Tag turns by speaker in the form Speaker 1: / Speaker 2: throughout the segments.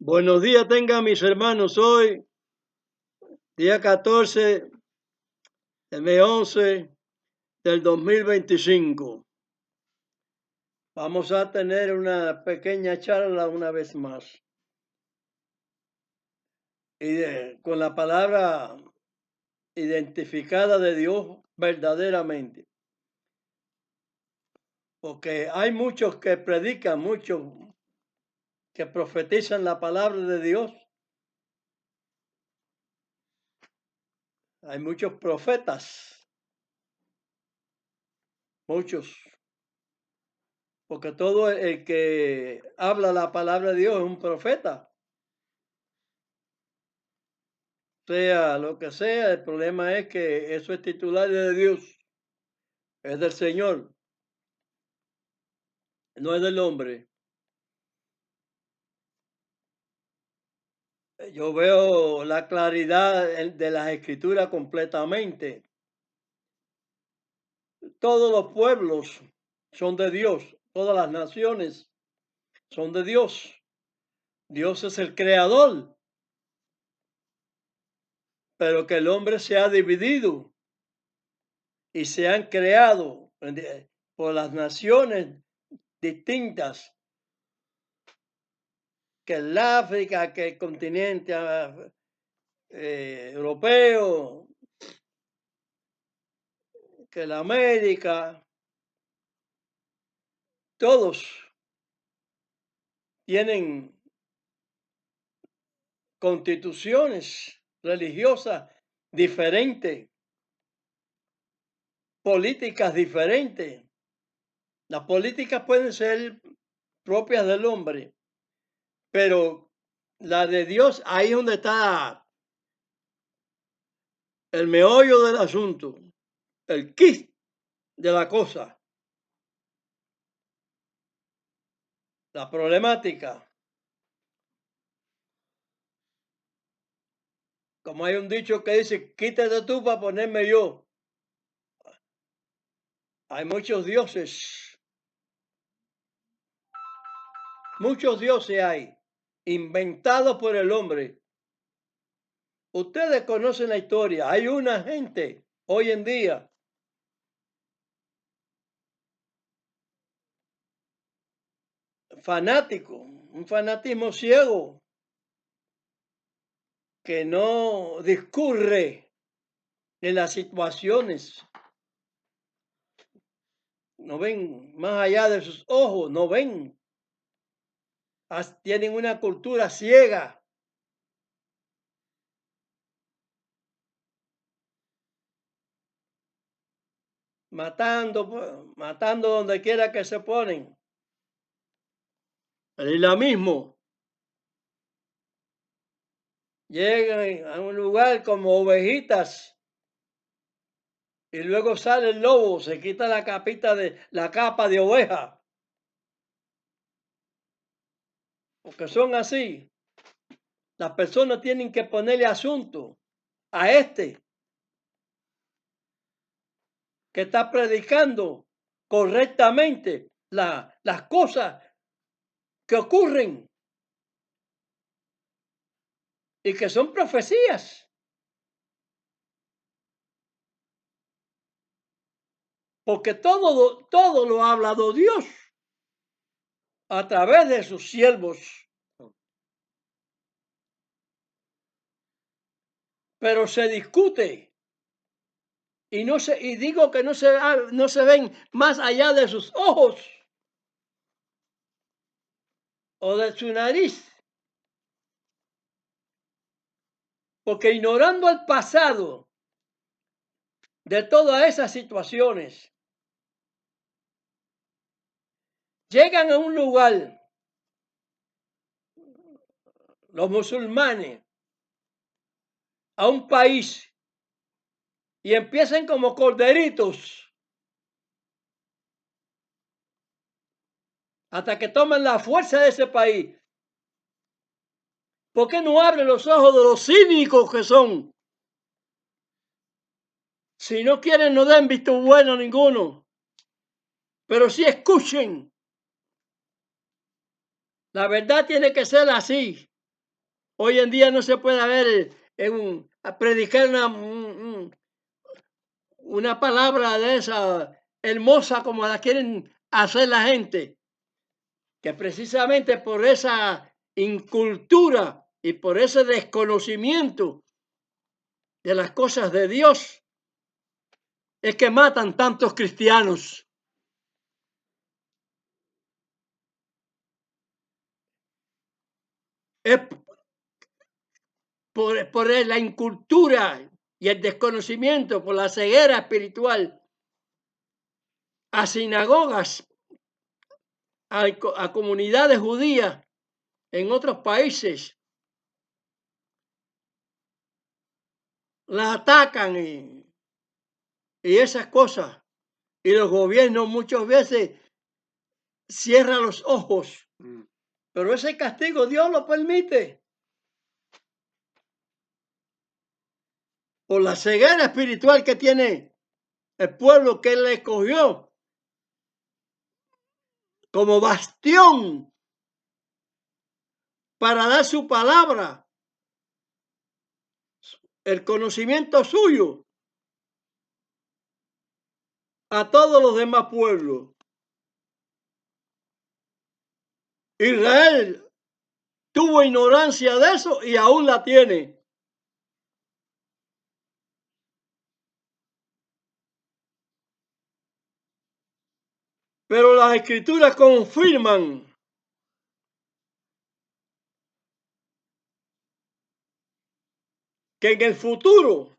Speaker 1: Buenos días tengan mis hermanos. Hoy, día 14 del mes 11 del 2025. Vamos a tener una pequeña charla una vez más. Con la palabra identificada de Dios verdaderamente. Porque hay muchos que predican, muchos que profetizan la palabra de Dios. Hay muchos profetas, muchos, porque todo el que habla la palabra de Dios es un profeta. Sea lo que sea, el problema es que eso es titular de Dios, es del Señor, no es del hombre. Yo veo la claridad de las escrituras completamente. Todos los pueblos son de Dios, todas las naciones son de Dios. Dios es el creador, pero que el hombre se ha dividido y se han creado por las naciones distintas, que el África, que el continente europeo, que la América, todos tienen constituciones religiosas diferentes, políticas diferentes. Las políticas pueden ser propias del hombre, pero la de Dios, ahí es donde está el meollo del asunto, el quid de la cosa, la problemática. Como hay un dicho que dice, quítate tú para ponerme yo. Hay muchos dioses hay, inventados por el hombre. Ustedes conocen la historia. Hay una gente hoy en día fanático, un fanatismo ciego, que no discurre en las situaciones. No ven más allá de sus ojos, no ven. Tienen una cultura ciega. Matando donde quiera que se ponen. El islamismo. Llegan a un lugar como ovejitas y luego sale el lobo, se quita la capa de oveja. Porque son así. Las personas tienen que ponerle asunto a este que está predicando correctamente las cosas que ocurren y que son profecías. Porque todo lo ha hablado Dios a través de sus siervos. Pero se discute y digo que no se ven más allá de sus ojos o de su nariz. Porque ignorando el pasado de todas esas situaciones, llegan a un lugar, los musulmanes, a un país, y empiezan como corderitos hasta que toman la fuerza de ese país. ¿Por qué no abren los ojos de los cínicos que son? Si no quieren, no den visto bueno ninguno. Pero sí escuchen. La verdad tiene que ser así. Hoy en día no se puede ver a predicar una palabra de esa hermosa como la quieren hacer la gente, que precisamente por esa incultura y por ese desconocimiento de las cosas de Dios es que matan tantos cristianos. Es por la incultura y el desconocimiento, por la ceguera espiritual, a sinagogas, a comunidades judías en otros países, las atacan y esas cosas. Y los gobiernos muchas veces cierran los ojos. Pero ese castigo Dios lo permite. Por la ceguera espiritual que tiene el pueblo que Él le escogió como bastión para dar su palabra, el conocimiento suyo a todos los demás pueblos. Israel tuvo ignorancia de eso y aún la tiene. Pero las escrituras confirman que en el futuro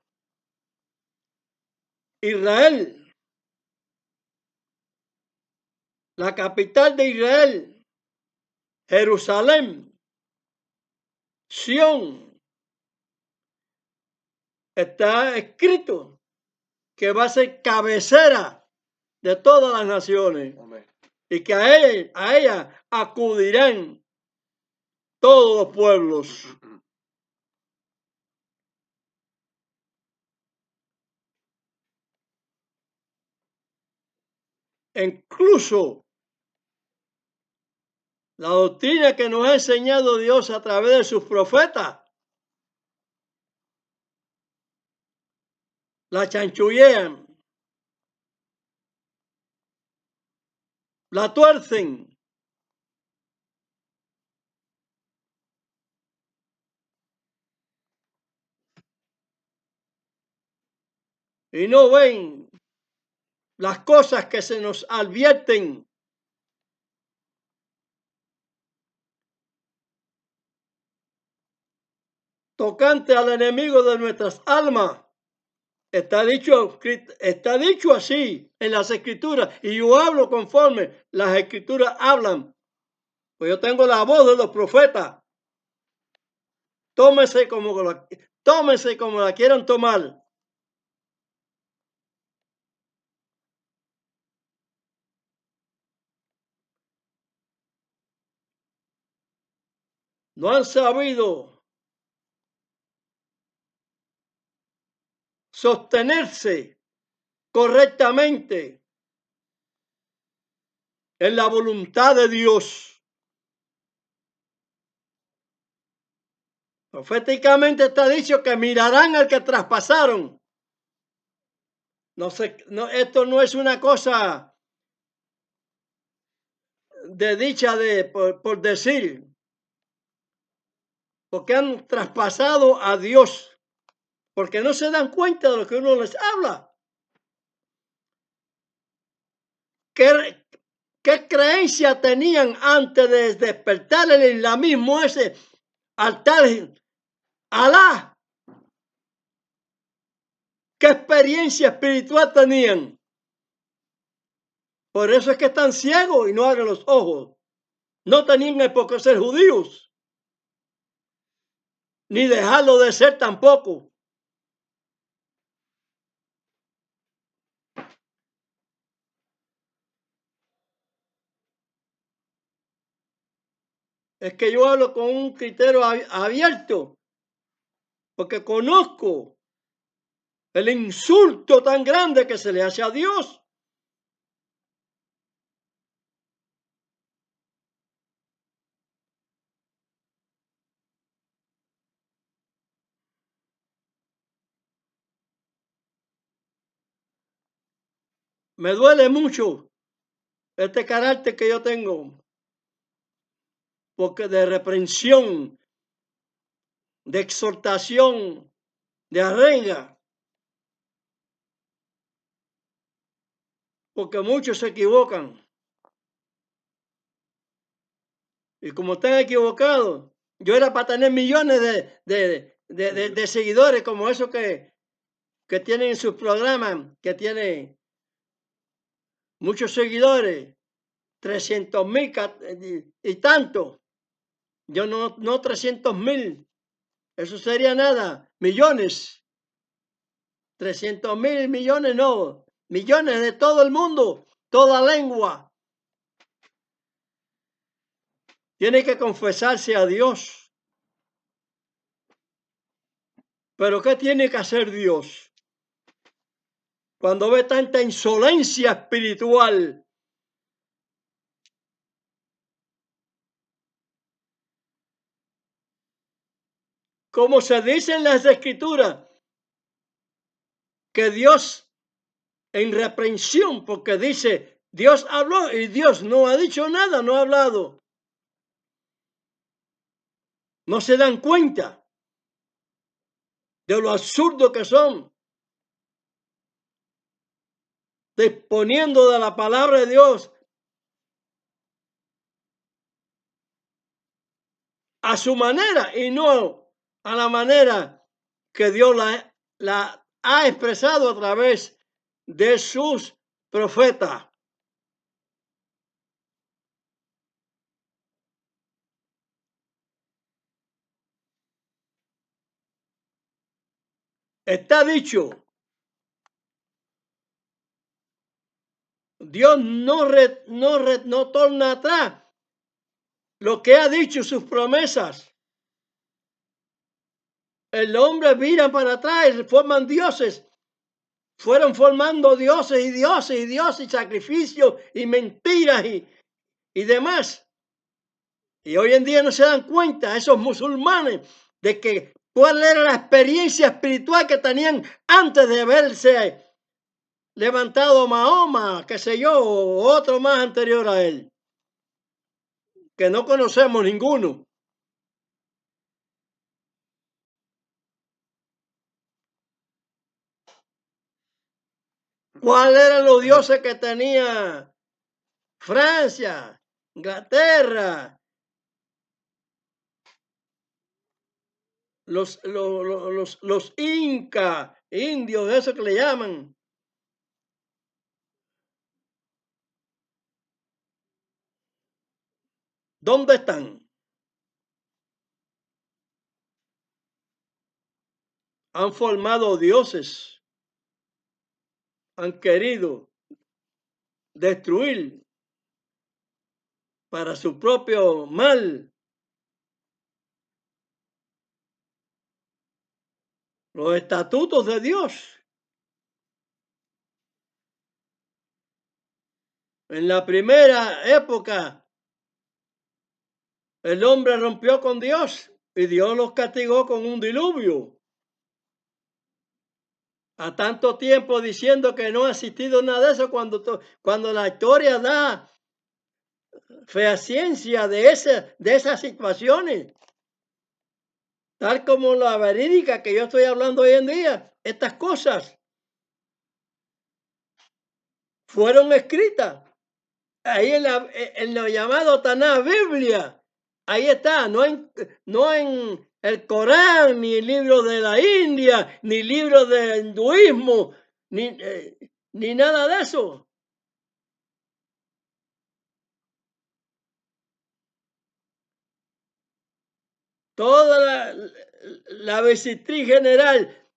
Speaker 1: Israel, la capital de Israel, Jerusalén, Sión, está escrito que va a ser cabecera de todas las naciones. Amén. Y que a ella acudirán todos los pueblos. Incluso la doctrina que nos ha enseñado Dios a través de sus profetas la chanchullean, la tuercen. Y no ven las cosas que se nos advierten. Tocante al enemigo de nuestras almas. Está dicho así en las escrituras y yo hablo conforme las escrituras hablan. Pues yo tengo la voz de los profetas. Tómese como la quieran tomar. No han sabido sostenerse correctamente en la voluntad de Dios. Proféticamente está dicho que mirarán al que traspasaron. Esto no es una cosa de dicha por decir, porque han traspasado a Dios, porque no se dan cuenta de lo que uno les habla. ¿Qué creencia tenían antes de despertar el islamismo ese al tal Alá? ¿Qué experiencia espiritual tenían? Por eso es que están ciegos y no abren los ojos. No tenían por qué ser judíos, ni dejarlo de ser tampoco. Es que yo hablo con un criterio abierto, porque conozco el insulto tan grande que se le hace a Dios. Me duele mucho este carácter que yo tengo, porque de reprensión, de exhortación, de arrenga, porque muchos se equivocan. Y como están equivocados, yo era para tener millones de seguidores como esos que tienen en sus programas, que tienen muchos seguidores, 300,000 y tanto. Yo no 300,000, eso sería nada, millones, 300,000 millones no, millones de todo el mundo, toda lengua. Tiene que confesarse a Dios. Pero ¿qué tiene que hacer Dios cuando ve tanta insolencia espiritual? Como se dice en las Escrituras, que Dios en reprensión, porque dice, Dios habló y Dios no ha dicho nada, no ha hablado. No se dan cuenta de lo absurdo que son, disponiendo de la palabra de Dios a su manera y no a la manera que Dios la ha expresado a través de sus profetas. Está dicho, Dios no torna atrás lo que ha dicho, sus promesas. El hombre mira para atrás y forman dioses. Fueron formando dioses y dioses y dioses y sacrificios y mentiras y demás. Y hoy en día no se dan cuenta esos musulmanes de que cuál era la experiencia espiritual que tenían antes de verse levantado Mahoma, qué sé yo, o otro más anterior a él, que no conocemos ninguno. ¿Cuáles eran los dioses que tenía Francia, Inglaterra, los incas, indios, eso que le llaman? ¿Dónde están? Han formado dioses, han querido destruir para su propio mal los estatutos de Dios. En la primera época, el hombre rompió con Dios y Dios los castigó con un diluvio. A tanto tiempo diciendo que no ha existido nada de eso, cuando la historia da fehaciencia de esas situaciones, tal como la verídica que yo estoy hablando hoy en día. Estas cosas fueron escritas ahí en lo llamado Taná, Biblia. Ahí está, no en el Corán, ni el libro de la India, ni libro del hinduismo, ni nada de eso. Toda la visitriz general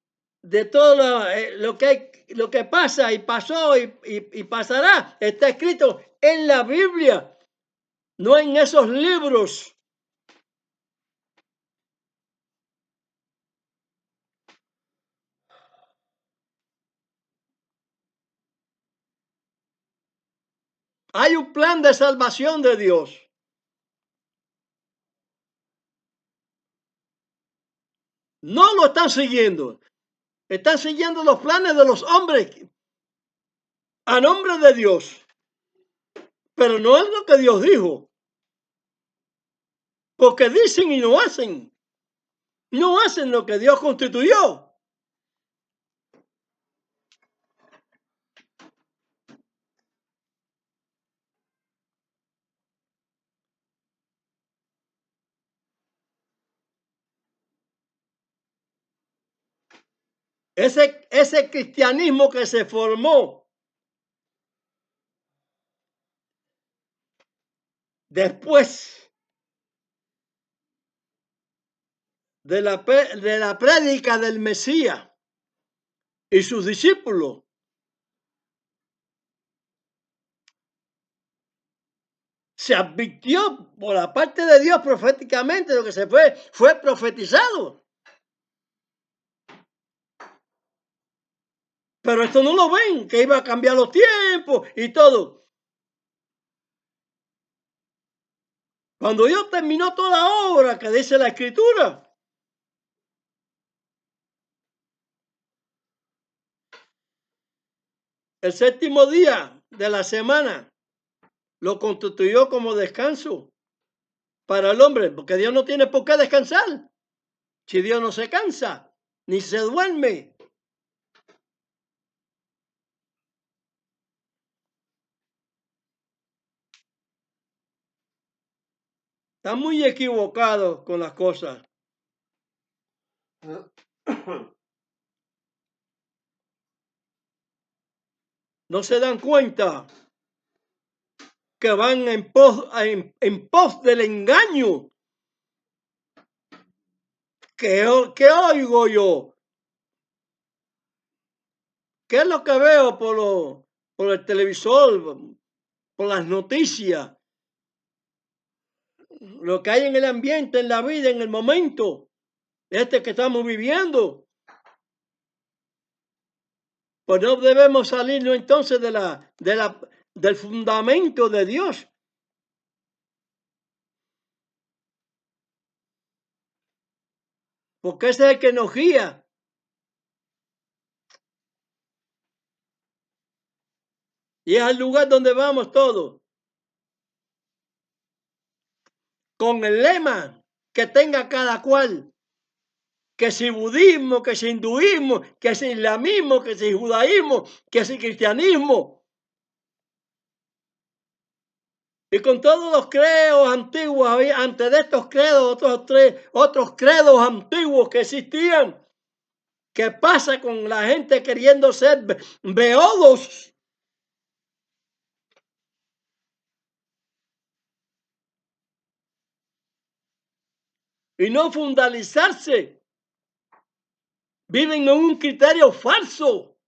Speaker 1: de todo lo que pasa y pasó y pasará está escrito en la Biblia, no en esos libros. Hay un plan de salvación de Dios. No lo están siguiendo. Están siguiendo los planes de los hombres a nombre de Dios, pero no es lo que Dios dijo, porque dicen y no hacen lo que Dios constituyó. Ese cristianismo que se formó después de la prédica del Mesías y sus discípulos, se advirtió por la parte de Dios proféticamente lo que se fue profetizado. Pero esto no lo ven, que iba a cambiar los tiempos y todo. Cuando Dios terminó toda la obra que dice la Escritura, el séptimo día de la semana lo constituyó como descanso para el hombre, porque Dios no tiene por qué descansar. Si Dios no se cansa, ni se duerme. Está muy equivocado con las cosas. No se dan cuenta que van en pos del engaño. ¿Qué oigo yo? ¿Qué es lo que veo por el televisor, por las noticias? Lo que hay en el ambiente, en la vida, en el momento que estamos viviendo. Pues no debemos salirnos entonces del fundamento de Dios. Porque ese es el que nos guía. Y es el lugar donde vamos todos. Con el lema que tenga cada cual. Que si budismo, que si hinduismo, que si islamismo, que si judaísmo, que si cristianismo. Y con todos los credos antiguos, antes de estos credos, otros credos antiguos que existían. ¿Qué pasa con la gente queriendo ser beodos? Y no fundalizarse. Viven en un criterio falso.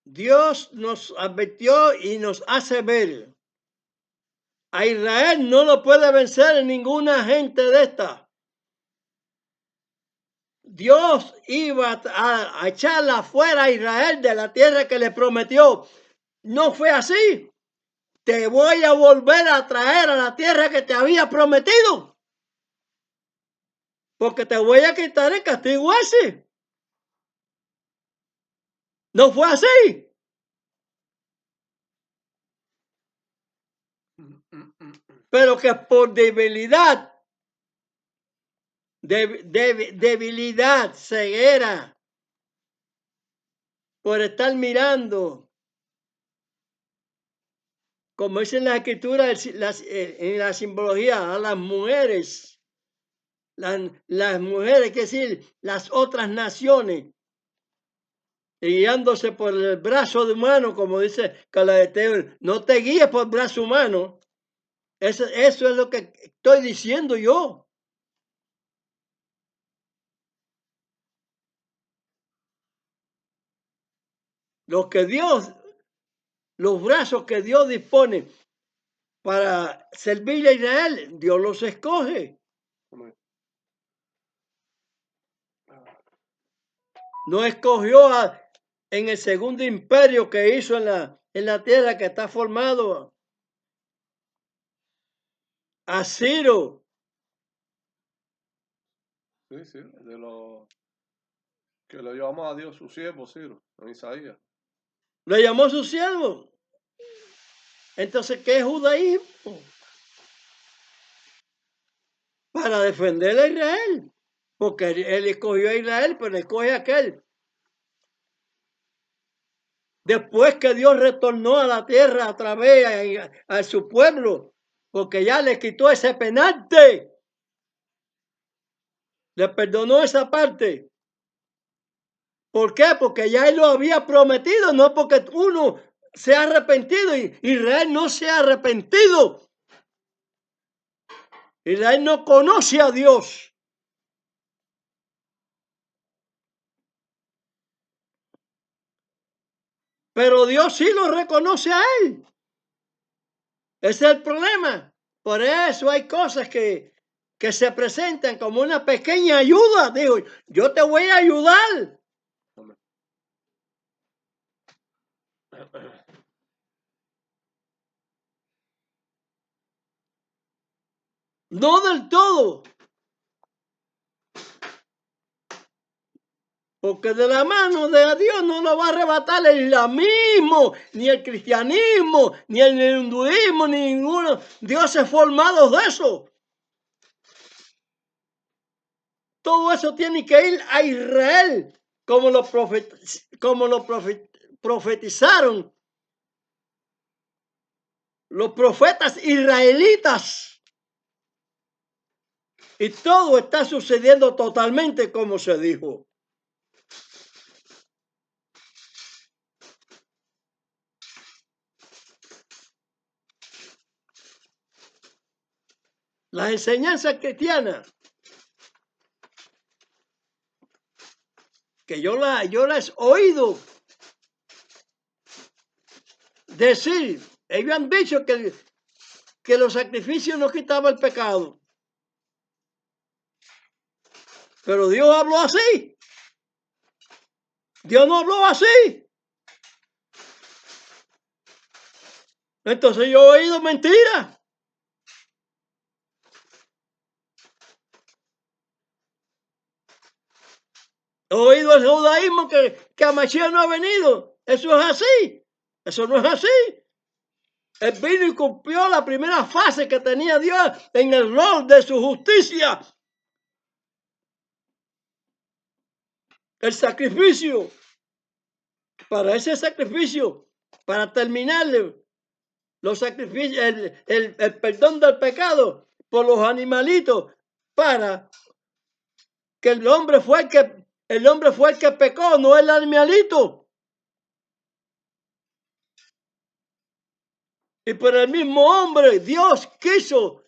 Speaker 1: Dios nos advirtió y nos hace ver. A Israel no lo puede vencer ninguna gente de esta. Dios iba a echarla fuera a Israel de la tierra que le prometió. No fue así. Te voy a volver a traer a la tierra que te había prometido. Porque te voy a quitar el castigo ese. No fue así. Pero que por debilidad, debilidad, ceguera, por estar mirando, como dicen las escrituras, en la simbología, a las mujeres, las mujeres, que decir, las otras naciones, y guiándose por el brazo humano, como dice Calateo, no te guíes por el brazo humano. Eso es lo que estoy diciendo yo. Los brazos que Dios dispone para servirle a Israel, Dios los escoge. No escogió en el segundo imperio que hizo en la tierra, que está formado, a Ciro.
Speaker 2: Sí, sí, de lo que lo llamamos a Dios su siervo, Ciro, en Isaías.
Speaker 1: Lo llamó su siervo. Entonces, ¿qué es judaísmo? Para defender a Israel. Porque él escogió a Israel, pero escoge a aquel. Después que Dios retornó a la tierra a través a su pueblo, porque ya le quitó ese penante. Le perdonó esa parte. ¿Por qué? Porque ya él lo había prometido, no porque uno se ha arrepentido. Y Israel no se ha arrepentido. Israel no conoce a Dios. Pero Dios sí lo reconoce a él. Ese es el problema. Por eso hay cosas que se presentan como una pequeña ayuda. Digo, yo te voy a ayudar. No del todo. Porque de la mano de Dios no lo va a arrebatar el islamismo, ni el cristianismo, ni el hinduismo, ni ninguno. Dios es formado de eso. Todo eso tiene que ir a Israel, como lo profetizaron los profetas israelitas. Y todo está sucediendo totalmente como se dijo. Las enseñanzas cristianas, que yo las he oído decir, ellos han dicho que los sacrificios no quitaban el pecado. Pero Dios habló así. Dios no habló así. Entonces yo he oído mentiras. He oído el judaísmo que a Mashiach no ha venido. Eso es así. Eso no es así. Él vino y cumplió la primera fase que tenía Dios en el rol de su justicia. El sacrificio. Para ese sacrificio, para terminarle los sacrificios, el perdón del pecado por los animalitos, para que el hombre fue el que pecó, no el animalito. Y por el mismo hombre, Dios quiso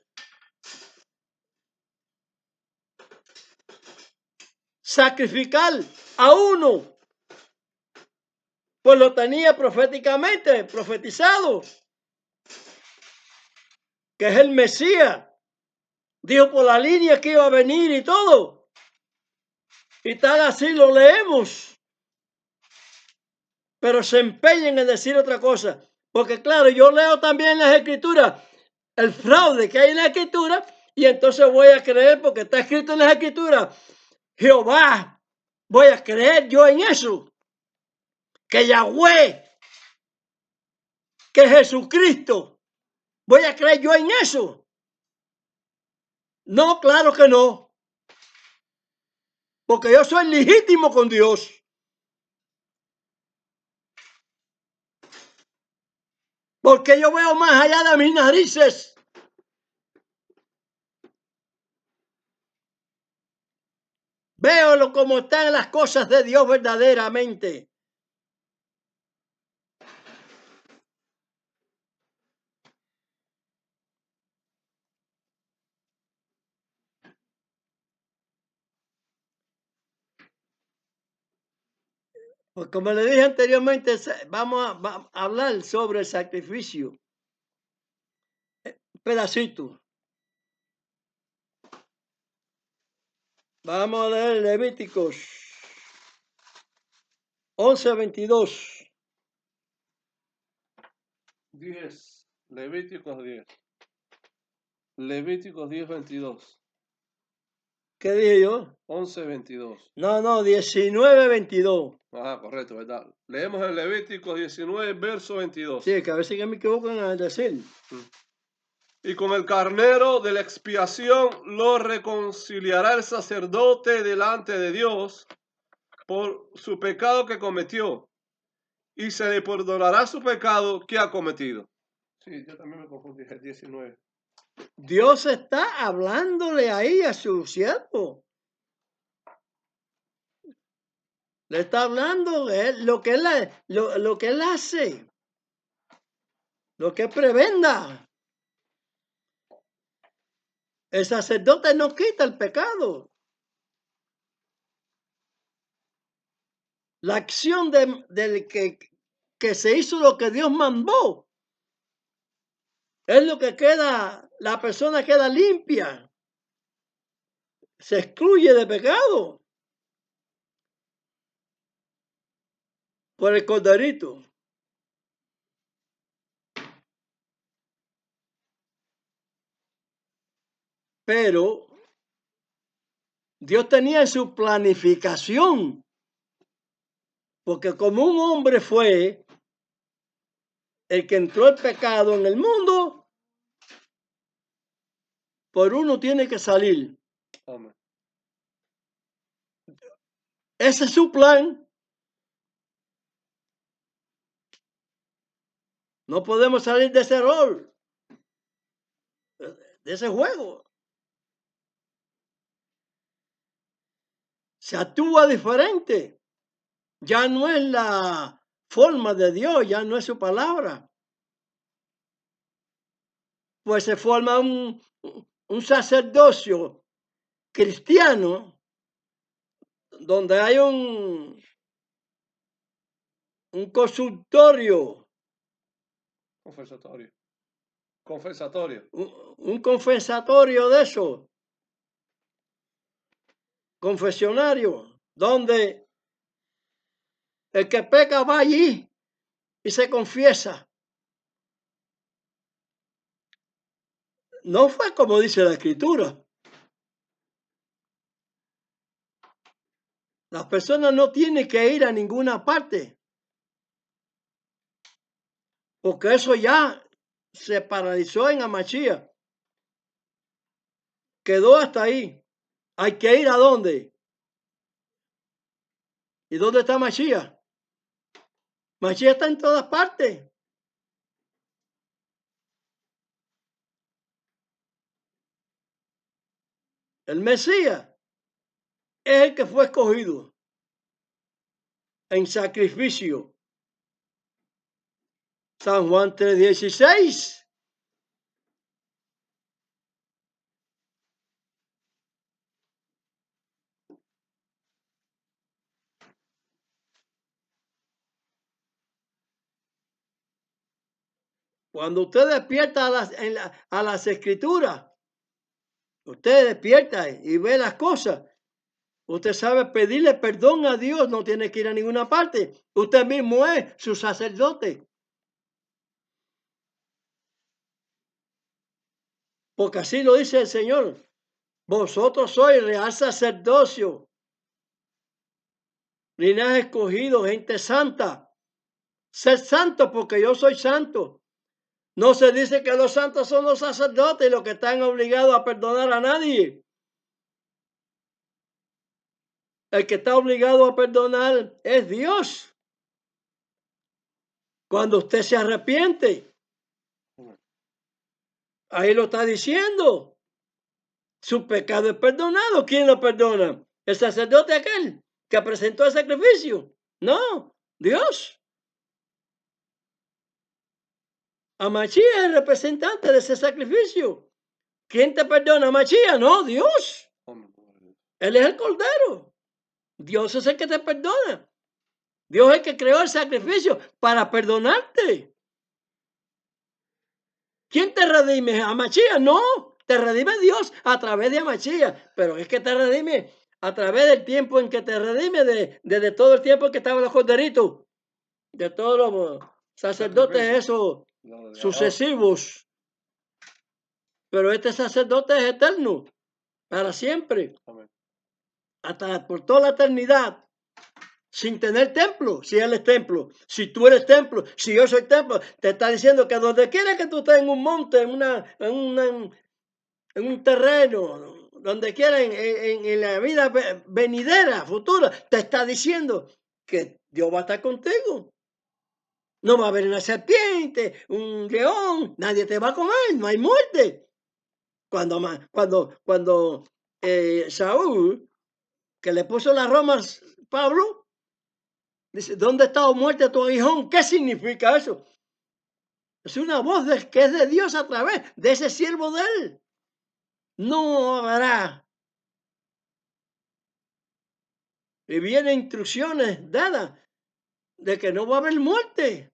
Speaker 1: sacrificar a uno, pues lo tenía proféticamente, profetizado, que es el Mesías. Dijo por la línea que iba a venir y todo. Y tal así lo leemos. Pero se empeñan en decir otra cosa. Porque claro, yo leo también las escrituras, el fraude que hay en la escritura, y entonces voy a creer, porque está escrito en las escrituras, Jehová, voy a creer yo en eso. Que Yahweh, que Jesucristo, voy a creer yo en eso. No, claro que no. Porque yo soy legítimo con Dios. Porque yo veo más allá de mis narices. Veo como están las cosas de Dios verdaderamente. Pues como le dije anteriormente, vamos a hablar sobre el sacrificio. Un pedacito. Vamos a leer Levíticos 11:22.
Speaker 2: 10. Levíticos 10. Levíticos 10, 22.
Speaker 1: ¿Qué dije yo?
Speaker 2: 11, 22.
Speaker 1: No, 19:22.
Speaker 2: Ajá, correcto, ¿verdad? Leemos en Levíticos 19, verso 22.
Speaker 1: Sí, que a veces que me equivocan al decir.
Speaker 2: Y con el carnero de la expiación lo reconciliará el sacerdote delante de Dios por su pecado que cometió, y se le perdonará su pecado que ha cometido. Sí, yo también me confundí, el 19.
Speaker 1: Dios está hablándole ahí a su siervo. Le está hablando lo que él hace, lo que prebenda. El sacerdote no quita el pecado. La acción del que se hizo lo que Dios mandó es lo que queda, la persona queda limpia, se excluye de pecado por el corderito. Pero Dios tenía en su planificación, porque como un hombre fue el que entró el pecado en el mundo, por uno tiene que salir.
Speaker 2: Amén.
Speaker 1: Ese es su plan. No podemos salir de ese rol, de ese juego. Se actúa diferente. Ya no es la forma de Dios, ya no es su palabra. Pues se forma un sacerdocio cristiano donde hay un consultorio,
Speaker 2: Confesatorio.
Speaker 1: un confesatorio de eso, confesionario, donde el que peca va allí y se confiesa. No fue como dice la Escritura. Las personas no tienen que ir a ninguna parte, porque eso ya se paralizó en Amachía. Quedó hasta ahí. Hay que ir a dónde. ¿Y dónde está Machía? Machía está en todas partes. El Mesías es el que fue escogido en sacrificio. San Juan 3:16. Cuando usted despierta a las escrituras, usted despierta y ve las cosas. Usted sabe pedirle perdón a Dios, no tiene que ir a ninguna parte. Usted mismo es su sacerdote. Porque así lo dice el Señor. Vosotros sois real sacerdocio, linaje escogido, gente santa. Ser santo porque yo soy santo. No se dice que los santos son los sacerdotes y los que están obligados a perdonar a nadie. El que está obligado a perdonar es Dios. Cuando usted se arrepiente, ahí lo está diciendo. Su pecado es perdonado. ¿Quién lo perdona? ¿El sacerdote aquel que presentó el sacrificio? No, Dios. Amachía es el representante de ese sacrificio. ¿Quién te perdona? Amachía, no, Dios. Él es el Cordero. Dios es el que te perdona. Dios es el que creó el sacrificio para perdonarte. ¿Quién te redime? Amachía, no. Te redime Dios a través de Amachía. Pero es que te redime a través del tiempo en que te redime, desde todo el tiempo en que estaban los corderitos, de todos los sacerdotes esos sucesivos. Pero este sacerdote es eterno, para siempre, hasta por toda la eternidad, sin tener templo. Si él es templo, si tú eres templo, si yo soy templo, te está diciendo que donde quiera que tú estés, en un monte, en un terreno, donde quiera, en la vida venidera, futura, te está diciendo que Dios va a estar contigo. No va a haber una serpiente, un león, nadie te va a comer, no hay muerte. Cuando Saúl, que le puso las romas Pablo, dice, ¿dónde está o muerte tu aguijón? ¿Qué significa eso? Es una voz que es de Dios a través de ese siervo de él. No habrá. Y vienen instrucciones dadas de que no va a haber muerte.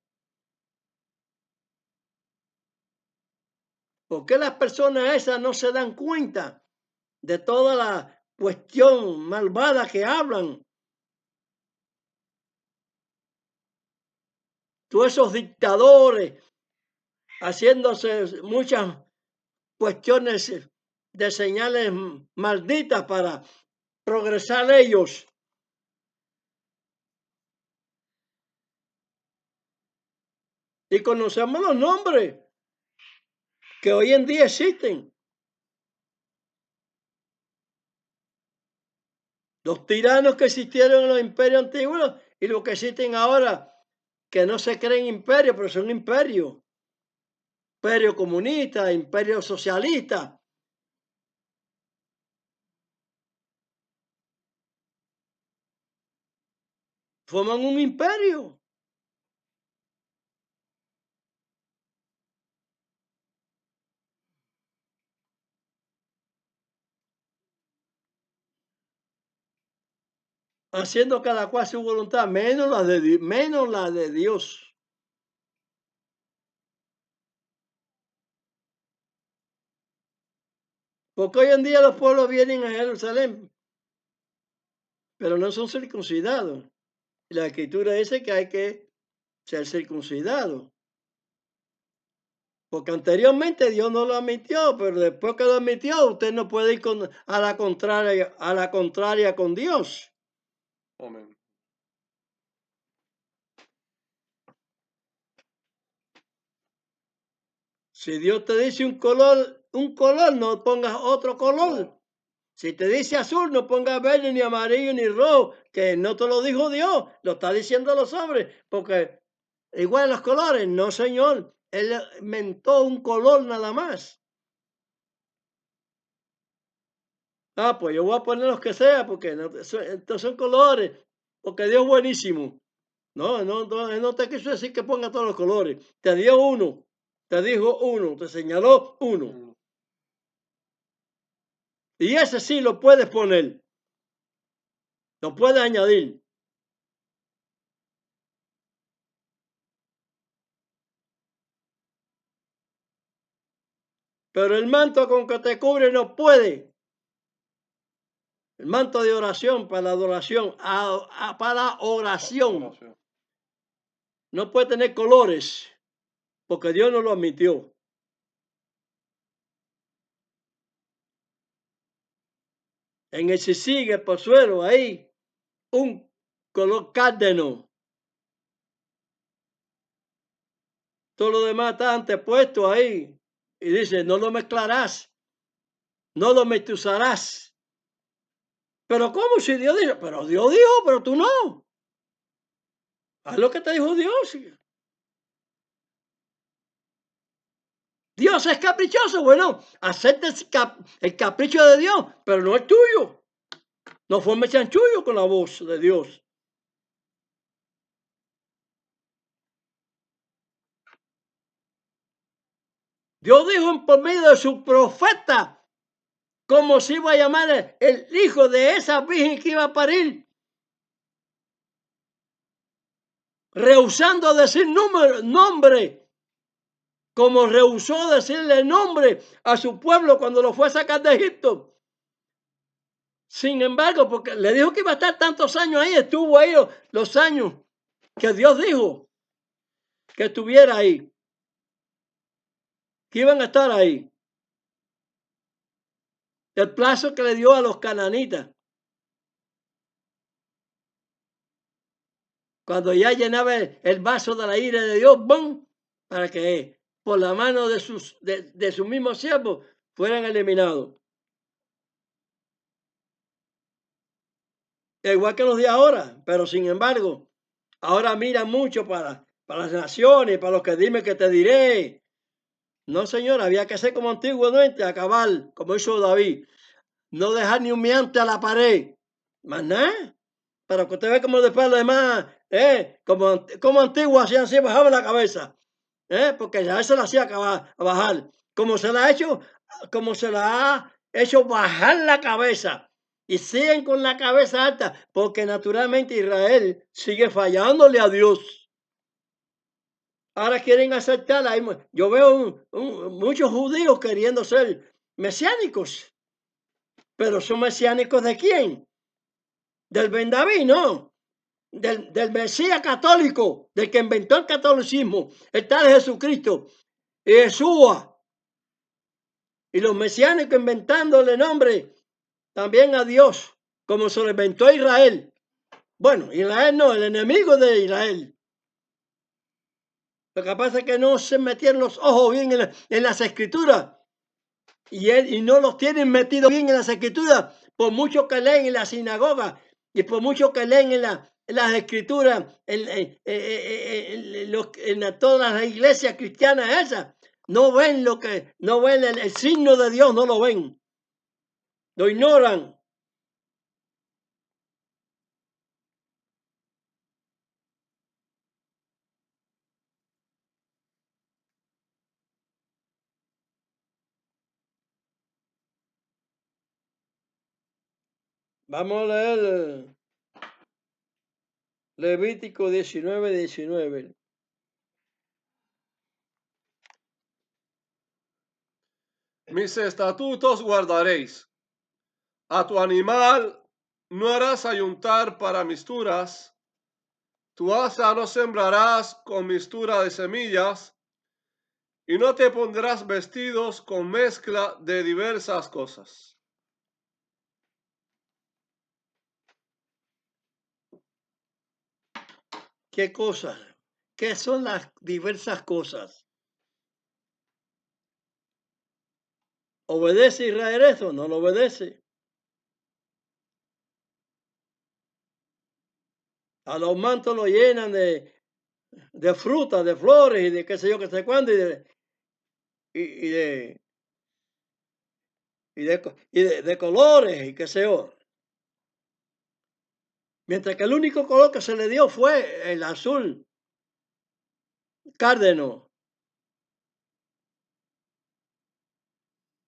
Speaker 1: ¿Por qué las personas esas no se dan cuenta de toda la cuestión malvada que hablan? Todos esos dictadores haciéndose muchas cuestiones de señales malditas para progresar ellos. Y conocemos los nombres que hoy en día existen. Los tiranos que existieron en los imperios antiguos y los que existen ahora, que no se creen imperios, pero son imperios. Imperio comunista, imperio socialista. Forman un imperio. Haciendo cada cual su voluntad, menos la de Dios. Porque hoy en día los pueblos vienen a Jerusalén, pero no son circuncidados. La escritura dice que hay que ser circuncidado. Porque anteriormente Dios no lo admitió, pero después que lo admitió, usted no puede ir a la contraria con Dios.
Speaker 2: Amén.
Speaker 1: Si Dios te dice un color, no pongas otro color. No. Si te dice azul, no pongas verde, ni amarillo, ni rojo, que no te lo dijo Dios, lo está diciendo los hombres, porque igual los colores, no señor, él inventó un color nada más. Ah, pues yo voy a poner los que sea, porque estos son colores, porque Dios es buenísimo. No te quiso decir que ponga todos los colores, te dio uno, te dijo uno, te señaló uno. Y ese sí lo puedes poner, lo puedes añadir. Pero el manto con que te cubre no puede. El manto de oración para la adoración, para oración. No puede tener colores, porque Dios no lo admitió. En el sigue el pozuelo, ahí, un color cárdeno. Todo lo demás está antepuesto ahí. Y dice, no lo mezclarás, no lo mezclarás. Pero ¿cómo si Dios dijo? Pero Dios dijo, pero tú no. Haz lo que te dijo Dios. Dios es caprichoso. Bueno, acepta el capricho de Dios, pero no el tuyo. No formes chanchullo con la voz de Dios. Dios dijo por medio de su profeta cómo se iba a llamar el hijo de esa virgen que iba a parir. Rehusando decir nombre, como rehusó decirle nombre a su pueblo cuando lo fue a sacar de Egipto. Sin embargo, porque le dijo que iba a estar tantos años ahí, estuvo ahí los años que Dios dijo que estuviera ahí, que iban a estar ahí. El plazo que le dio a los cananitas. Cuando ya llenaba el vaso de la ira de Dios, ¡bum! Para que por la mano de sus mismos siervos fueran eliminados. Igual que los de ahora, pero sin embargo, ahora mira mucho para las naciones, para los que dime que te diré. No, señor, había que hacer como antiguamente, acabar, como hizo David. No dejar ni un miante a la pared. Más nada. Para que usted vea como después los demás, como antiguos hacían así, bajaban la cabeza. Porque ya se la hacía acabar, a bajar. Como se la ha hecho bajar la cabeza. Y siguen con la cabeza alta, porque naturalmente Israel sigue fallándole a Dios. Ahora quieren aceptarla. Yo veo muchos judíos queriendo ser mesiánicos. ¿Pero son mesiánicos de quién? Del Ben David, no. Del Mesías católico, del que inventó el catolicismo, el tal Jesucristo, y Jesús. Y los mesiánicos inventándole nombre también a Dios, como se lo inventó a Israel. Bueno, Israel no, el enemigo de Israel. Lo que pasa es que no se metieron los ojos bien en las escrituras. Y no los tienen metidos bien en las escrituras, por mucho que leen en la sinagoga y por mucho que leen en las escrituras, en todas las iglesias cristianas esas, no ven no ven el signo de Dios, no lo ven, lo ignoran. Vamos a leer Levítico 19:19.
Speaker 2: Mis estatutos guardaréis. A tu animal no harás ayuntar para misturas. Tu asa no sembrarás con mistura de semillas. Y no te pondrás vestidos con mezcla de diversas cosas.
Speaker 1: ¿Qué cosas? ¿Qué son las diversas cosas? ¿Obedece Israel eso? No lo obedece. A los mantos lo llenan de frutas, de flores y de qué sé yo, qué sé cuándo, de colores y qué sé yo. Mientras que el único color que se le dio fue el azul cárdeno.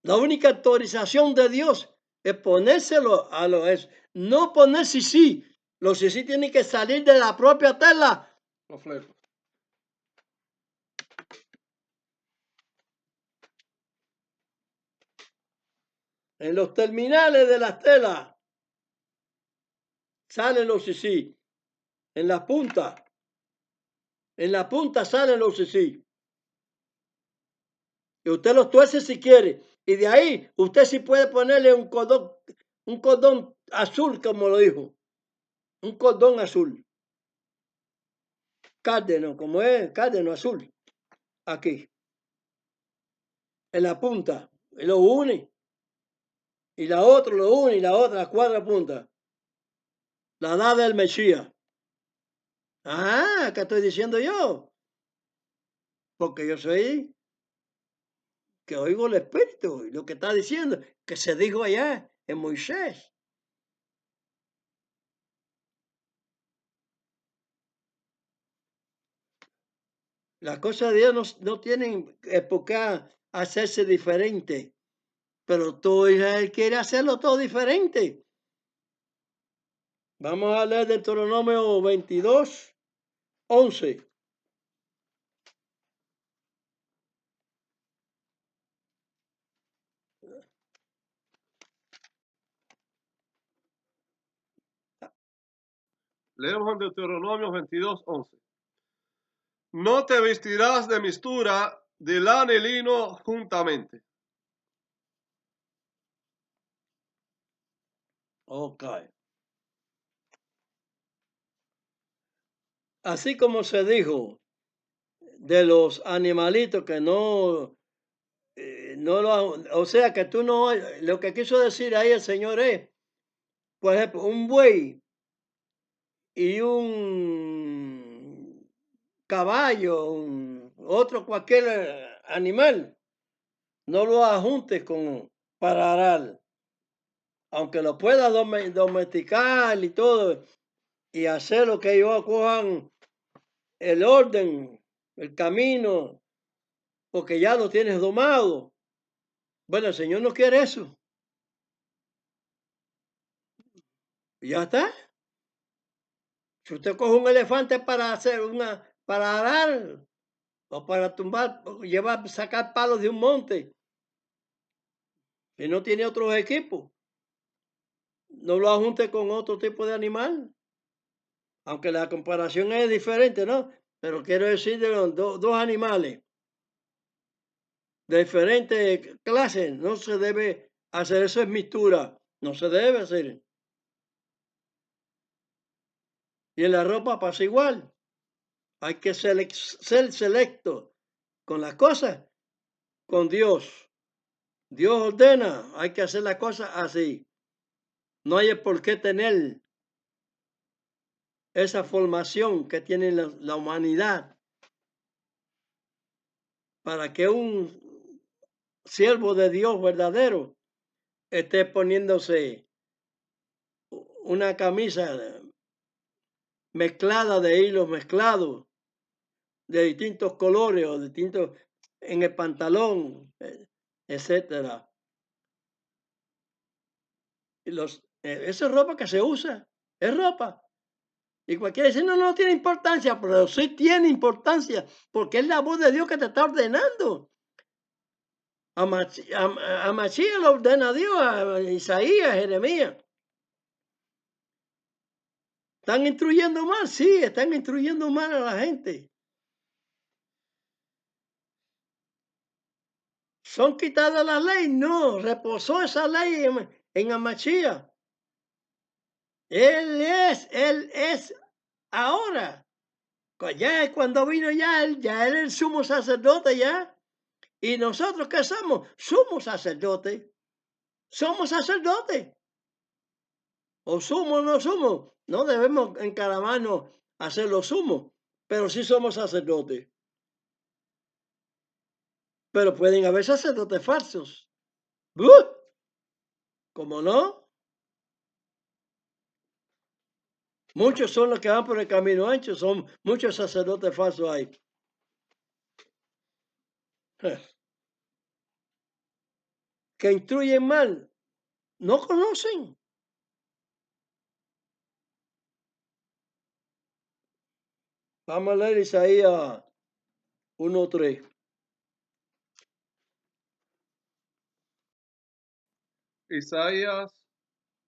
Speaker 1: La única autorización de Dios es ponérselo a los... No poner sí. Los sí tienen que salir de la propia tela.
Speaker 2: Los flecos.
Speaker 1: En los terminales de las telas salen los sí. En la punta. En la punta salen los sí. Y usted los tuerce si quiere. Y de ahí usted sí puede ponerle un cordón azul, como lo dijo. Un cordón azul. Cárdeno, como es cárdeno azul. Aquí. En la punta. Y lo une. Y la otra lo une y la otra, las cuatro puntas. La edad del Mesías. Ah, ¿qué estoy diciendo yo? Porque yo soy que oigo el Espíritu. Y lo que está diciendo, que se dijo allá en Moisés. Las cosas de Dios no tienen por qué hacerse diferente. Pero todo Israel quiere hacerlo todo diferente. Vamos a leer Deuteronomio 22:11.
Speaker 2: Leemos en Deuteronomio 22:11. No te vestirás de mistura de lana y lino juntamente.
Speaker 1: Ok. Así como se dijo de los animalitos que no, o sea que tú no, lo que quiso decir ahí el Señor es, por ejemplo, un buey y un caballo, otro cualquier animal, no lo ajuntes para arar, aunque lo puedas domesticar y todo, y hacer lo que ellos cojan el orden, el camino, porque ya lo tienes domado. Bueno, el Señor no quiere eso. Ya está. Si usted coge un elefante para para arar o para tumbar, o sacar palos de un monte, y no tiene otros equipos, no lo ajunte con otro tipo de animal. Aunque la comparación es diferente, ¿no? Pero quiero decir de los dos animales de diferentes clases, no se debe hacer eso, es mistura, no se debe hacer. Y en la ropa pasa igual. Hay que ser selecto con las cosas, con Dios. Dios ordena, hay que hacer las cosas así. No hay por qué tener esa formación que tiene la humanidad para que un siervo de Dios verdadero esté poniéndose una camisa mezclada de hilos mezclados de distintos colores o distintos en el pantalón, etcétera. Y esa es ropa que se usa, es ropa. Y cualquiera dice, no, no tiene importancia, pero sí tiene importancia, porque es la voz de Dios que te está ordenando. A Machías lo ordena Dios, a Isaías, Jeremías. ¿Están instruyendo mal? Sí, están instruyendo mal a la gente. ¿Son quitadas las leyes? No, reposó esa ley en Amachías. Él es ahora. Ya cuando vino ya él es el sumo sacerdote ya. ¿Y nosotros qué somos? Somos sacerdotes. Somos sacerdotes. O somos o no somos. No debemos encaramarnos a hacer lo sumo, pero sí somos sacerdotes. Pero pueden haber sacerdotes falsos. ¿Cómo no? Muchos son los que van por el camino ancho, son muchos sacerdotes falsos ahí. Que instruyen mal, no conocen. Vamos a leer Isaías 1:3.
Speaker 2: Isaías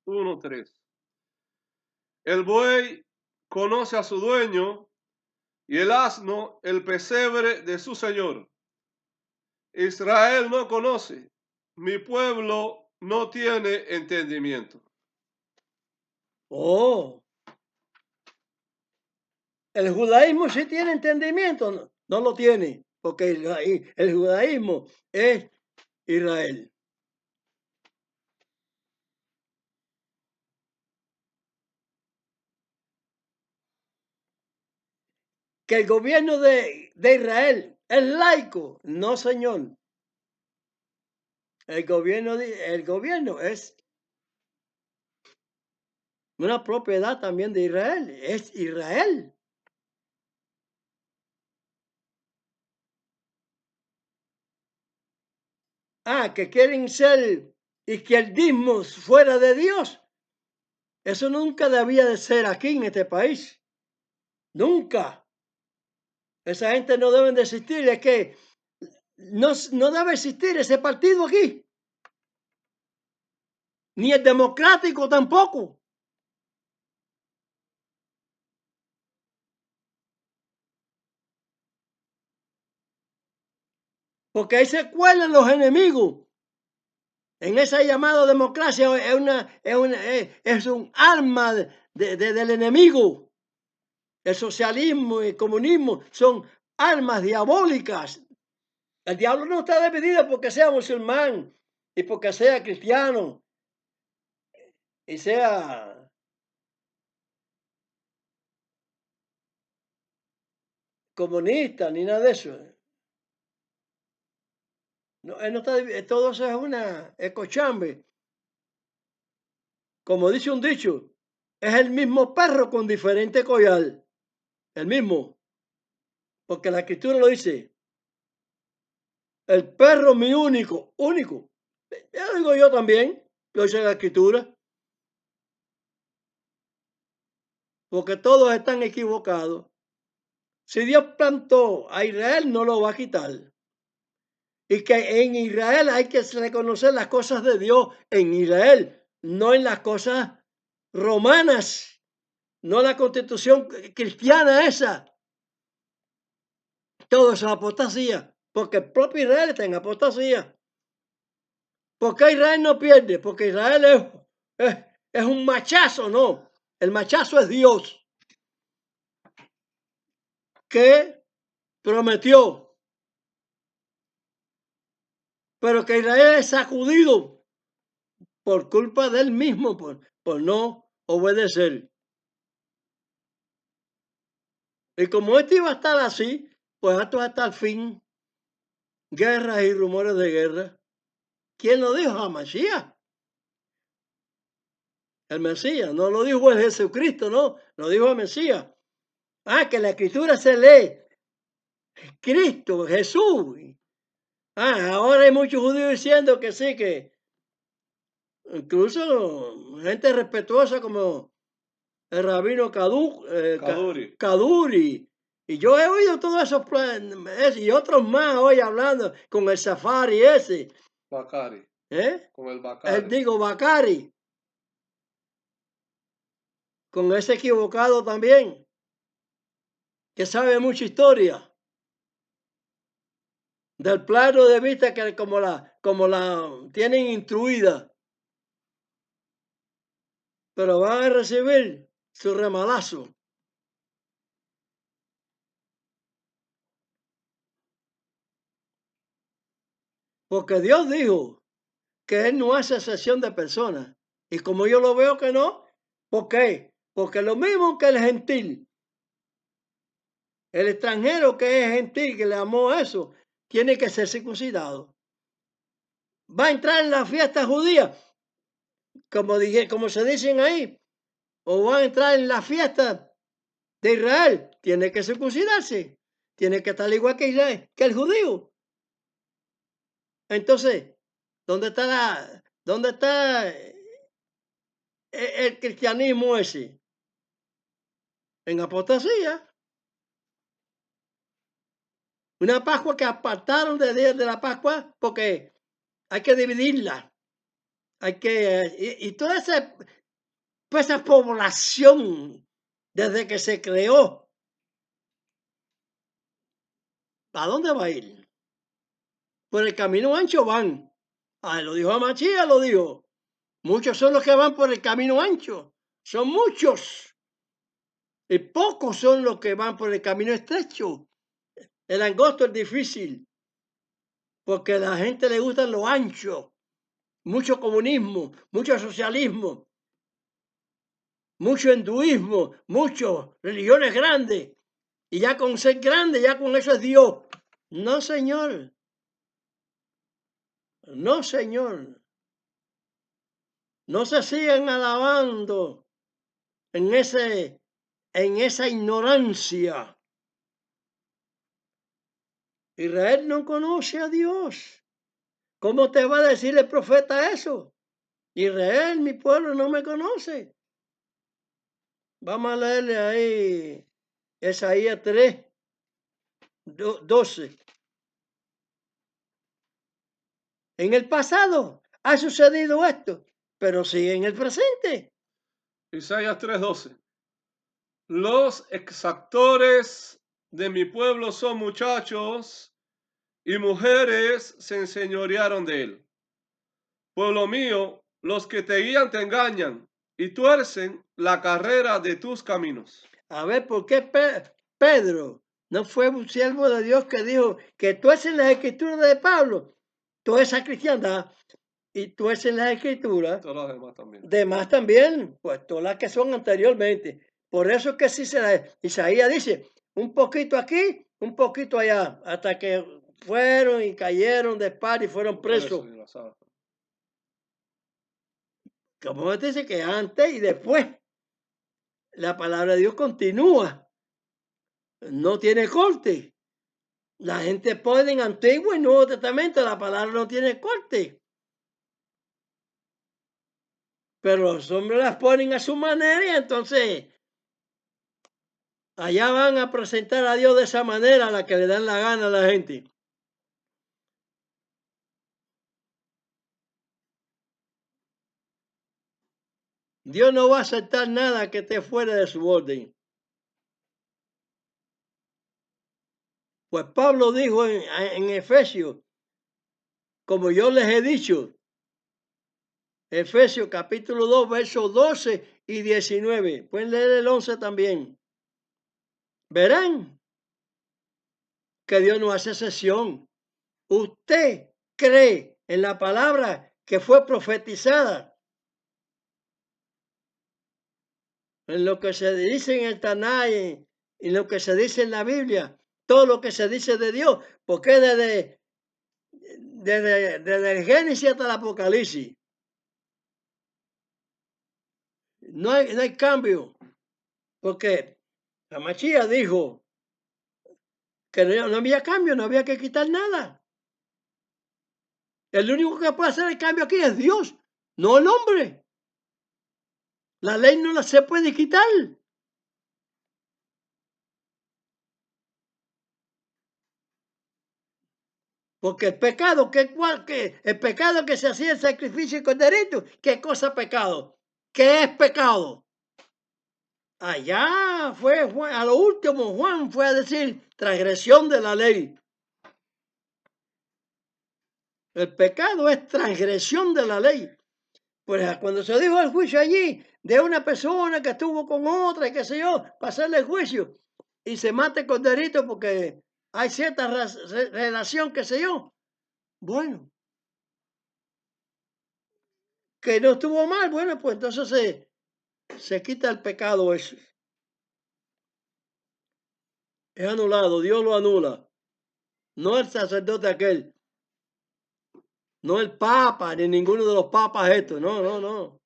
Speaker 2: 1:3. El buey conoce a su dueño y el asno el pesebre de su señor. Israel no conoce, mi pueblo no tiene entendimiento.
Speaker 1: Oh, el judaísmo sí tiene entendimiento, no, no lo tiene, porque el judaísmo es Israel. Que el gobierno de Israel es laico, no señor. El gobierno es una propiedad también de Israel, es Israel. Que quieren ser izquierdismos fuera de Dios. Eso nunca debía de ser aquí en este país. Nunca. Esa gente no debe de existir. Es que no debe existir ese partido aquí. Ni el democrático tampoco. Porque ahí se cuelan los enemigos. En esa llamada democracia es un arma del enemigo. El socialismo y el comunismo son armas diabólicas. El diablo no está dividido porque sea musulmán y porque sea cristiano y sea comunista ni nada de eso. No, él no está dividido, todo eso es una cochambe. Como dice un dicho, es el mismo perro con diferente collar. El mismo. Porque la escritura lo dice. El perro mi único, único. Ya lo digo yo también, lo dice la escritura. Porque todos están equivocados. Si Dios plantó a Israel, no lo va a quitar. Y que en Israel hay que reconocer las cosas de Dios en Israel, no en las cosas romanas, no la constitución cristiana esa. Todo eso es apostasía, porque el propio Israel está en apostasía. ¿Por qué Israel no pierde? Porque Israel es un machazo, no. El machazo es Dios, que prometió, pero que Israel es sacudido por culpa de él mismo, por no obedecer. Y como esto iba a estar así, pues esto hasta el fin, guerras y rumores de guerra. ¿Quién lo dijo? Mesías. El Mesías, no lo dijo el Jesucristo, no, lo dijo el Mesías. Ah, que la escritura se lee. Cristo, Jesús. Ah, ahora hay muchos judíos diciendo que sí, que incluso gente respetuosa como el rabino
Speaker 2: Kaduri.
Speaker 1: Kaduri. Y yo he oído todos esos y otros más hoy hablando con el Safari ese.
Speaker 2: Bakari. Con el
Speaker 1: Él
Speaker 2: Bakari.
Speaker 1: digo Bakari. Con ese equivocado también, que sabe mucha historia. Del plano de vista que como la tienen instruida. Pero van a recibir su remalazo. Porque Dios dijo que Él no hace excepción de personas. Y como yo lo veo que no, ¿por qué? Porque lo mismo que el gentil, el extranjero que es gentil, que le amó eso, tiene que ser circuncidado. Va a entrar en la fiesta judía, como se dicen ahí, o va a entrar en la fiesta de Israel, tiene que circuncidarse, tiene que estar igual que Israel, que el judío. Entonces, ¿dónde está el cristianismo ese? En apostasía. Una Pascua que apartaron de la Pascua porque hay que dividirla. Hay que, y toda esa población, desde que se creó, ¿a dónde va a ir? Por el camino ancho van. Ah, lo dijo Amachía, lo dijo. Muchos son los que van por el camino ancho. Son muchos. Y pocos son los que van por el camino estrecho. El angosto es difícil. Porque a la gente le gusta lo ancho. Mucho comunismo, mucho socialismo, mucho hinduismo, muchas religiones grandes. Y ya con ser grande, ya con eso es Dios. No, señor. No, señor. No se sigan alabando en esa ignorancia. Israel no conoce a Dios. ¿Cómo te va a decir el profeta eso? Israel, mi pueblo, no me conoce. Vamos a leerle ahí Isaías 3, 12. En el pasado ha sucedido esto, pero sigue en el presente.
Speaker 2: Isaías 3:12. Los exactores de mi pueblo son muchachos y mujeres se enseñorearon de él. Pueblo mío, los que te guían te engañan y tuercen la carrera de tus caminos.
Speaker 1: A ver, ¿por qué Pedro no fue un siervo de Dios que dijo que tú en las escrituras de Pablo, toda esa cristiandad, y tú en las escrituras,
Speaker 2: Todos los demás también.
Speaker 1: demás también, pues todas las que son anteriormente. Por eso es que sí Isaías dice, un poquito aquí, un poquito allá, hasta que fueron y cayeron de par y fueron presos. Como dice que antes y después, la palabra de Dios continúa, no tiene corte. La gente pone en Antiguo y Nuevo Testamento, la palabra no tiene corte. Pero los hombres las ponen a su manera y entonces allá van a presentar a Dios de esa manera, a la que le dan la gana a la gente. Dios no va a aceptar nada que esté fuera de su orden. Pues Pablo dijo en Efesios, como yo les he dicho, Efesios capítulo 2, versos 12 y 19. Pueden leer el 11 también. Verán que Dios no hace excepción. Usted cree en la palabra que fue profetizada, en lo que se dice en el Tanaj y en lo que se dice en la Biblia, todo lo que se dice de Dios, porque desde el Génesis hasta el Apocalipsis no hay cambio, porque la Mashiach dijo que no había cambio, no había que quitar nada. El único que puede hacer el cambio aquí es Dios, no el hombre. La ley no la se puede quitar. Porque el pecado, el pecado que se hacía el sacrificio y corderito, ¿qué cosa pecado? ¿Qué es pecado? Allá fue Juan, a lo último Juan fue a decir transgresión de la ley. El pecado es transgresión de la ley. Pues cuando se dijo el juicio allí de una persona que estuvo con otra y qué sé yo, para hacerle el juicio y se mate corderito porque hay cierta relación, qué sé yo. Bueno, que no estuvo mal, bueno, pues entonces se quita el pecado ese. Es anulado, Dios lo anula. No el sacerdote aquel, no el papa, ni ninguno de los papas estos, no.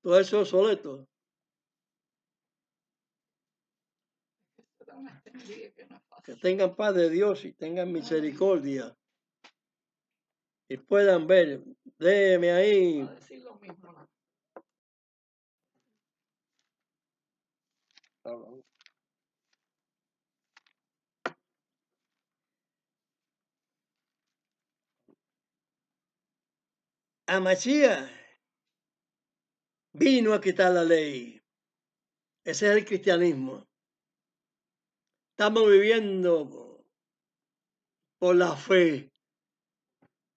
Speaker 1: Todo eso es obsoleto. Que tengan paz de Dios y tengan misericordia y puedan ver. Déjeme ahí. A Mashiach vino a quitar la ley. Ese es el cristianismo. Estamos viviendo por la fe.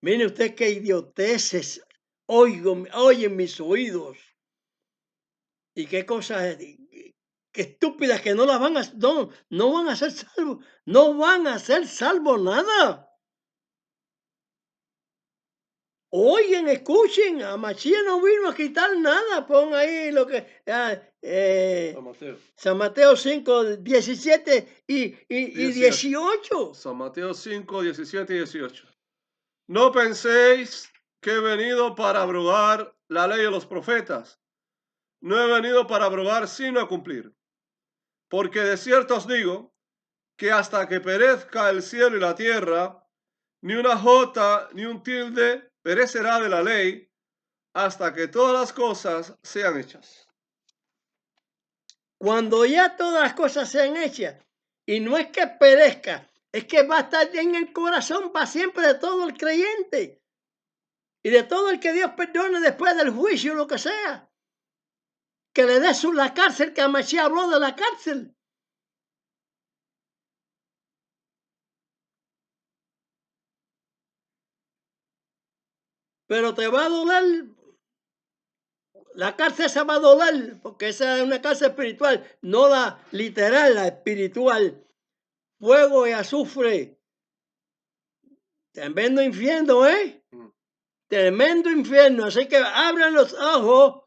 Speaker 1: Mire usted qué idioteces oyen mis oídos. Y qué cosas, qué estúpidas que no las van a, no van a ser salvos. No van a ser salvos nada. Oigan, escuchen, a Mashiach no vino a quitar nada. Pon ahí lo que... San Mateo 5, 17 y 18.
Speaker 2: San Mateo 5, 17 y 18. No penséis que he venido para abrogar la ley de los profetas. No he venido para abrogar, sino a cumplir. Porque de cierto os digo que hasta que perezca el cielo y la tierra, ni una jota ni un tilde perecerá de la ley, hasta que todas las cosas sean hechas.
Speaker 1: Cuando ya todas las cosas sean hechas, y no es que perezca, es que va a estar en el corazón para siempre de todo el creyente y de todo el que Dios perdone después del juicio, lo que sea. Que le dé la cárcel, que Mashiach habló de la cárcel. pero te va a doler. La cárcel se va a doler, porque esa es una cárcel espiritual, no la literal, la espiritual. Fuego y azufre. Tremendo infierno, ¿eh? Tremendo infierno. Así que abran los ojos.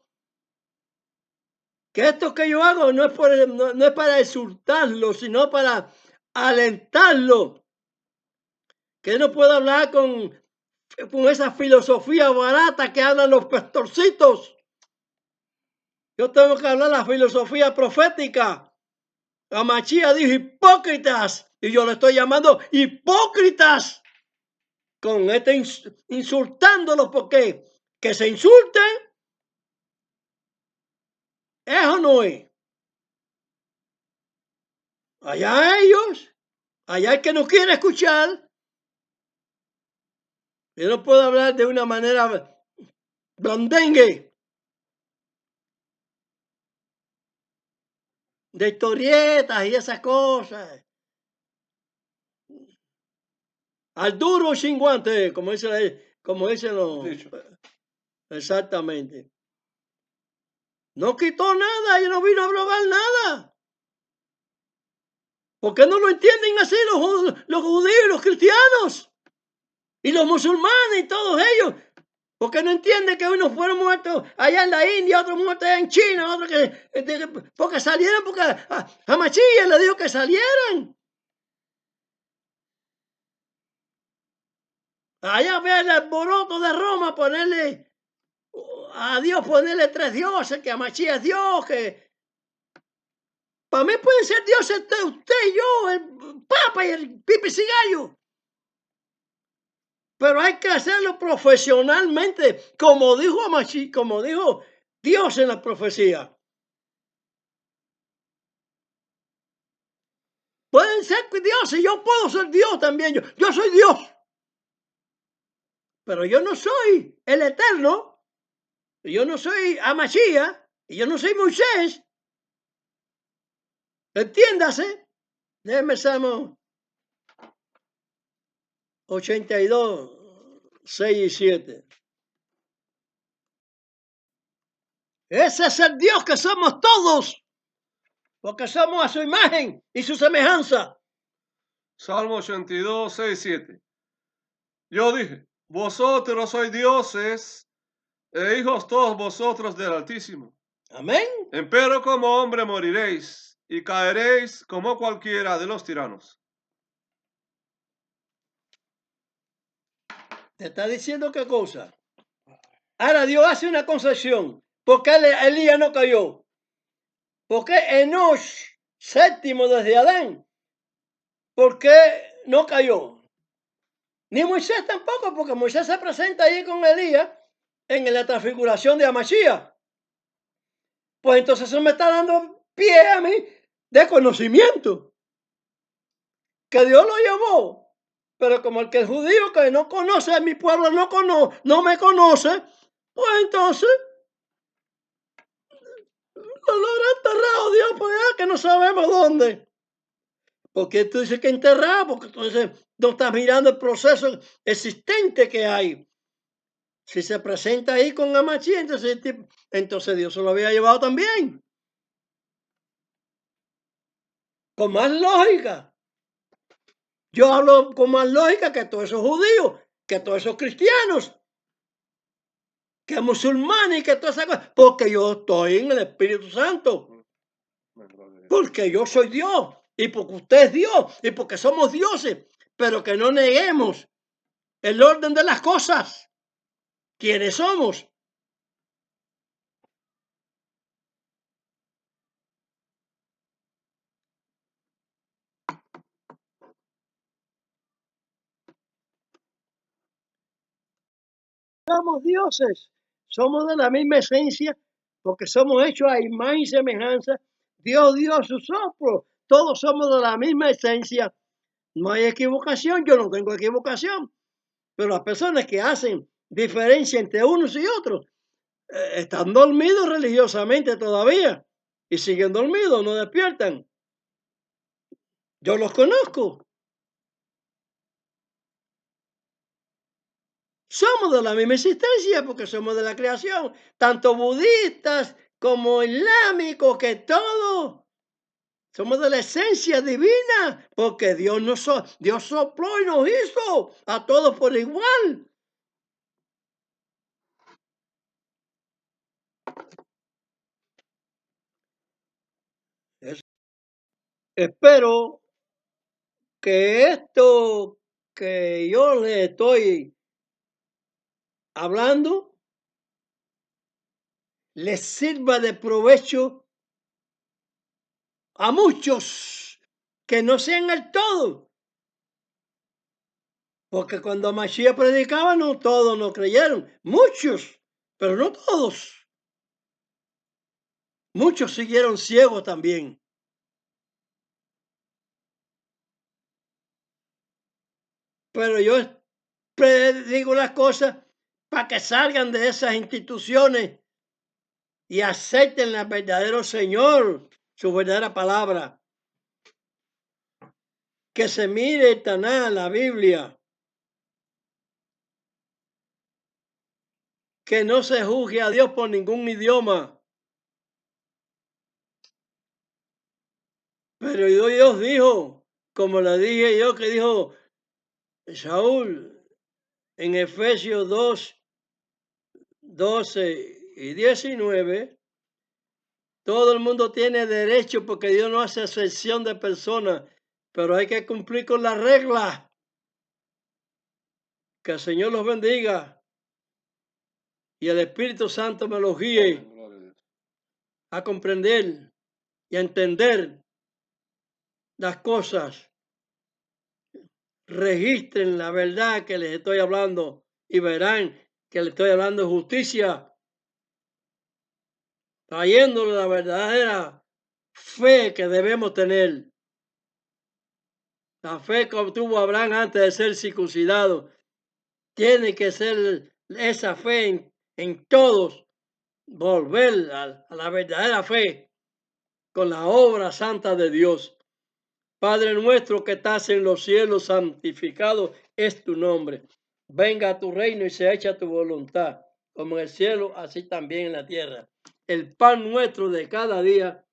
Speaker 1: Que esto que yo hago no es para exultarlo, sino para alentarlo. Que no puedo hablar con esa filosofía barata que hablan los pastorcitos. Yo tengo que hablar la filosofía profética. La Machía dijo hipócritas. Y yo le estoy llamando hipócritas. Con insultándolos porque que se insulten. Eso no es. Allá ellos. Allá el que no quiere escuchar. Yo no puedo hablar de una manera blandengue. De historietas y esas cosas. Al duro sin guante, como dicen los...
Speaker 2: Dicho.
Speaker 1: Exactamente. No quitó nada y no vino a probar nada. ¿Por qué no lo entienden así los judíos y los cristianos? Y los musulmanes y todos ellos. ¿Por qué no entienden que unos fueron muertos allá en la India, otros muertos allá en China, otros porque salieron, porque a Machilla le dijo que salieran? Allá ve el alboroto de Roma, ponerle a Dios, ponerle 3 dioses, que a Machilla es Dios, que para mí pueden ser dioses usted y yo, el Papa y el Pipi Cigallo. Pero hay que hacerlo profesionalmente, como dijo Amachi, como dijo Dios en la profecía. Pueden ser dioses, yo puedo ser Dios también, yo soy Dios. Pero yo no soy el Eterno, yo no soy Amachía, y yo no soy Moisés. Entiéndase. Déjeme Salmo 82, 6 y 7. Ese es el Dios que somos todos, porque somos a su imagen y su semejanza.
Speaker 2: Salmo 82, 6, 7. Yo dije, vosotros sois dioses e hijos todos vosotros del Altísimo.
Speaker 1: Amén.
Speaker 2: Empero como hombre moriréis y caeréis como cualquiera de los tiranos.
Speaker 1: ¿Te está diciendo qué cosa? Ahora Dios hace una concesión. ¿Por qué Elías no cayó? ¿Por qué Enoch, séptimo desde Adán? ¿Por qué no cayó? Ni Moisés tampoco, porque Moisés se presenta ahí con Elías en la transfiguración de Amachía. Pues entonces eso me está dando pie a mí de conocimiento. Que Dios lo llevó. Pero como el judío que no conoce a mi pueblo, no me conoce, pues entonces lo habrá enterrado Dios por allá que no sabemos dónde. ¿Por qué tú dices que enterrado? Porque entonces no estás mirando el proceso existente que hay. Si se presenta ahí con Amachí, entonces Dios se lo había llevado también. Con más lógica. Yo hablo con más lógica que todos esos judíos, que todos esos cristianos, que musulmanes, que todas esas cosas, porque yo estoy en el Espíritu Santo. Porque yo soy Dios, y porque usted es Dios, y porque somos dioses, pero que no neguemos el orden de las cosas. ¿Quiénes somos? Somos dioses, somos de la misma esencia, porque somos hechos a imagen y semejanza. Dios dio su soplo, todos somos de la misma esencia. No hay equivocación, yo no tengo equivocación. Pero las personas que hacen diferencia entre unos y otros están dormidos religiosamente todavía y siguen dormidos, no despiertan. Yo los conozco. somos de la misma existencia porque somos de la creación, tanto budistas como islámicos, que todos somos de la esencia divina, porque Dios sopló y nos hizo a todos por igual. Espero que esto que yo le estoy hablando les sirva de provecho a muchos que no sean el todo. Porque cuando Mashiach predicaba, no todos no creyeron. Muchos, pero no todos. Muchos siguieron ciegos también. Pero yo digo las cosas para que salgan de esas instituciones y acepten al verdadero Señor, su verdadera palabra. Que se mire el Taná, la Biblia. Que no se juzgue a Dios por ningún idioma. Pero Dios dijo, como le dije yo, que dijo Saúl en Efesios 2, 12 y 19, todo el mundo tiene derecho porque Dios no hace excepción de personas, pero hay que cumplir con las reglas. Que el Señor los bendiga y el Espíritu Santo me los guíe a comprender y a entender las cosas. Registren la verdad que les estoy hablando y verán que les estoy hablando de justicia, trayéndole la verdadera fe que debemos tener. La fe que obtuvo Abraham antes de ser circuncidado. Tiene que ser esa fe en todos, volver a la verdadera fe con la obra santa de Dios. Padre nuestro que estás en los cielos, santificado es tu nombre. Venga a tu reino y se hecha tu voluntad, como en el cielo, así también en la tierra. El pan nuestro de cada día,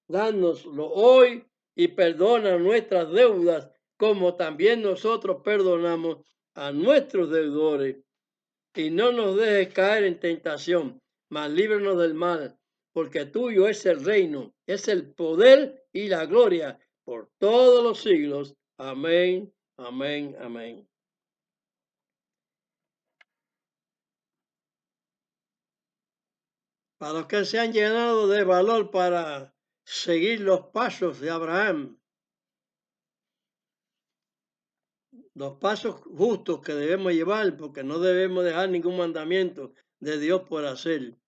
Speaker 1: dánoslo hoy y perdona nuestras deudas, como también nosotros perdonamos a nuestros deudores. Y no nos dejes caer en tentación, mas líbranos del mal, porque tuyo es el reino, es el poder y la gloria por todos los siglos. Amén, amén, amén. Para los que se han llenado de valor para seguir los pasos de Abraham, los pasos justos que debemos llevar, porque no debemos dejar ningún mandamiento de Dios por hacer.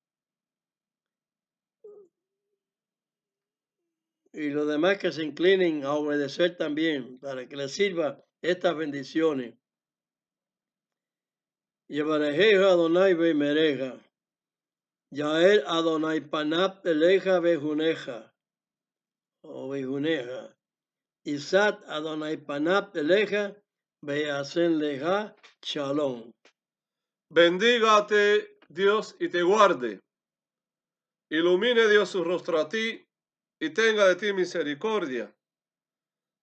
Speaker 1: Y los demás que se inclinen a obedecer también, para que les sirva estas bendiciones. Yevarejeja Adonai Bemereja, Yael Adonai Panap Eleja Bejuneja, o Bejuneja, Isat Adonai Panap Eleja, Beasen Leja, Shalom.
Speaker 2: Bendígate Dios y te guarde. Ilumine Dios su rostro a ti y tenga de ti misericordia.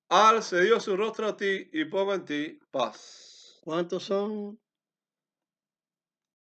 Speaker 2: Alce Dios su rostro a ti y ponga en ti paz.
Speaker 1: ¿Cuántos son?